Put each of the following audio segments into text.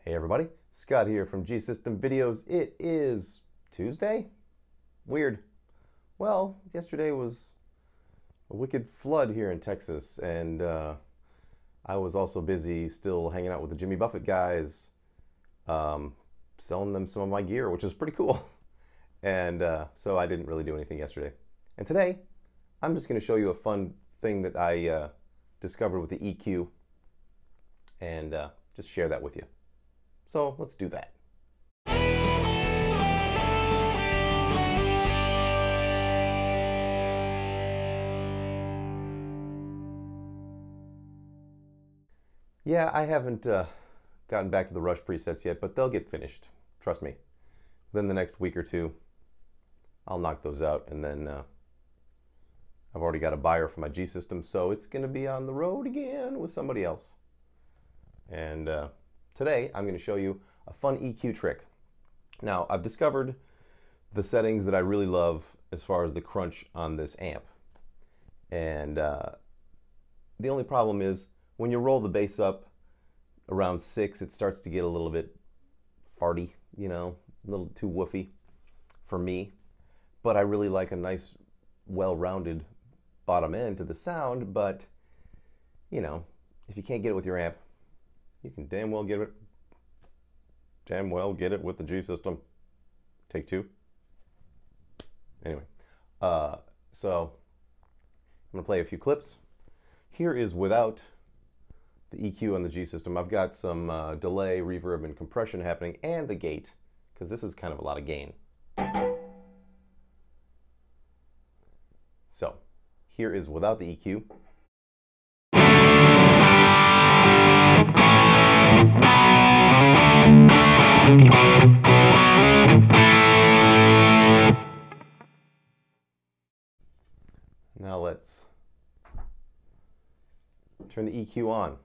Hey everybody, Scott here from G System Videos. It is Tuesday? Weird. Well, yesterday was a wicked flood here in Texas, and I was also busy still hanging out with the Jimmy Buffett guys, selling them some of my gear, which is pretty cool. And so I didn't really do anything yesterday. And today, I'm just going to show you a fun thing that I discovered with the EQ, and just share that with you. So let's do that. Yeah, I haven't gotten back to the Rush presets yet, but they'll get finished. Trust me. Within the next week or two, I'll knock those out, and then I've already got a buyer for my G system, so it's going to be on the road again with somebody else. And today, I'm going to show you a fun EQ trick. Now, I've discovered the settings that I really love as far as the crunch on this amp. And the only problem is, when you roll the bass up around 6, it starts to get a little bit farty, you know, a little too woofy for me. But I really like a nice, well-rounded bottom end to the sound, but, you know, if you can't get it with your amp, you can damn well get it with the G system. Take 2. Anyway, so I'm gonna play a few clips. Here is without the EQ on the G system. I've got some delay, reverb, and compression happening, and the gate, because this is kind of a lot of gain. So here is without the EQ. Now let's turn the EQ on.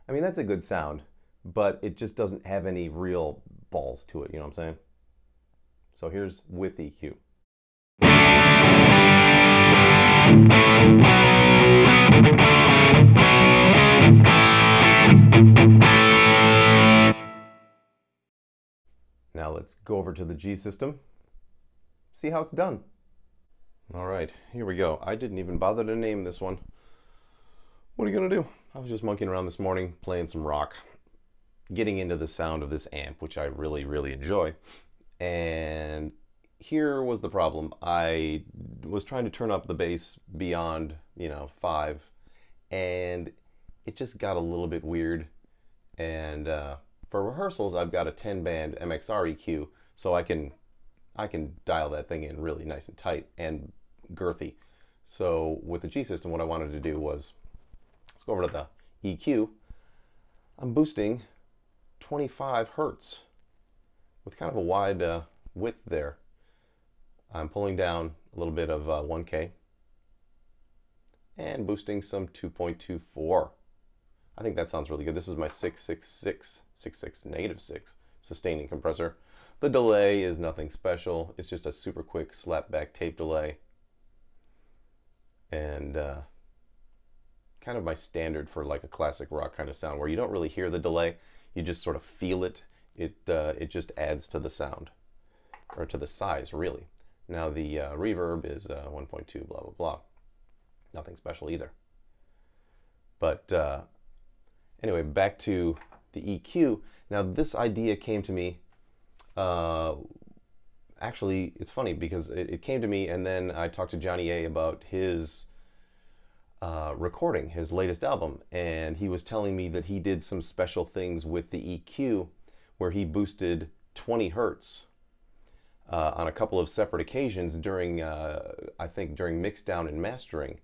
I mean, that's a good sound, but it just doesn't have any real balls to it, you know what I'm saying? So here's with EQ. Now let's go over to the G system, see how it's done. All right, here we go. I didn't even bother to name this one. What are you gonna do? I was just monkeying around this morning, playing some rock, getting into the sound of this amp, which I really, really enjoy. And here was the problem. I was trying to turn up the bass beyond, 5, and it just got a little bit weird. And for rehearsals, I've got a 10-band MXR EQ, so I can dial that thing in really nice and tight and girthy. So with the G system, what I wanted to do was, let's go over to the EQ. I'm boosting 25 Hertz with kind of a wide width there. I'm pulling down a little bit of 1K and boosting some 2.24. I think that sounds really good. This is my 666 sustaining compressor. The delay is nothing special. It's just a super quick slapback tape delay. And kind of my standard for like a classic rock kind of sound where you don't really hear the delay. You just sort of feel it. It just adds to the sound, or to the size, really. Now the reverb is 1.2, blah, blah, blah. Nothing special either. But anyway, back to the EQ. Now this idea came to me, actually it's funny because it came to me, and then I talked to Johnny A about his recording, his latest album, and he was telling me that he did some special things with the EQ where he boosted 20 Hertz on a couple of separate occasions during, I think during mixdown and mastering,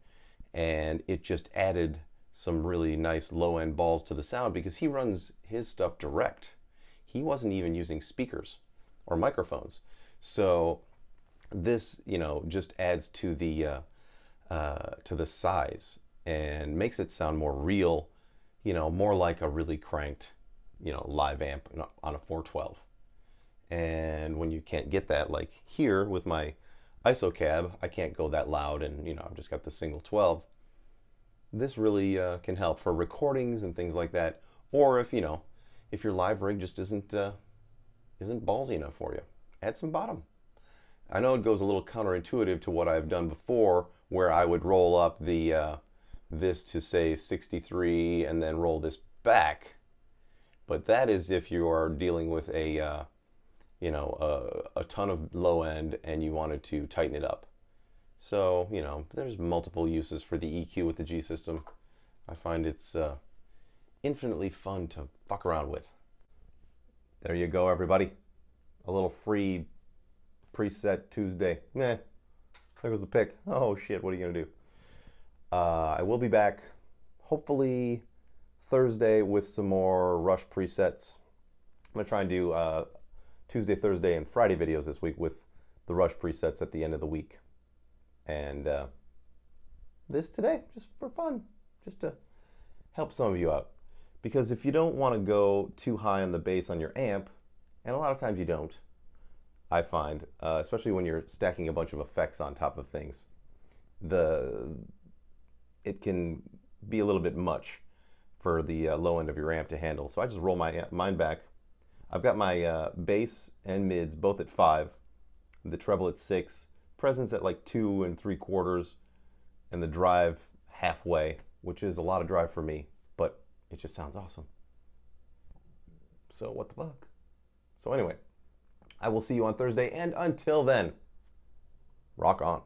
and it just added some really nice low-end balls to the sound because he runs his stuff direct. He wasn't even using speakers or microphones. So this, just adds to the size and makes it sound more real, more like a really cranked, live amp on a 412. And when you can't get that, like here with my ISO cab, I can't go that loud, and I've just got the single 12. this really can help for recordings and things like that. Or if, if your live rig just isn't ballsy enough for you, add some bottom. I know it goes a little counterintuitive to what I've done before, where I would roll up the this to say 63 and then roll this back. But that is if you are dealing with a you know, a ton of low end and you wanted to tighten it up. So, you know, there's multiple uses for the EQ with the G system. I find it's infinitely fun to fuck around with. There you go, everybody. A little free preset Tuesday. Meh. There goes the pick. Oh shit, what are you gonna do? I will be back hopefully Thursday with some more Rush presets. I'm gonna try and do Tuesday, Thursday, and Friday videos this week with the Rush presets at the end of the week. And this today, just for fun, just to help some of you out. Because if you don't want to go too high on the bass on your amp, and a lot of times you don't, I find, especially when you're stacking a bunch of effects on top of things, it can be a little bit much for the low end of your amp to handle. So I just roll mine back. I've got my bass and mids both at 5, the treble at 6, presence at like 2 3/4, and the drive halfway, which is a lot of drive for me, but it just sounds awesome. So what the fuck? So anyway, I will see you on Thursday, and until then, rock on.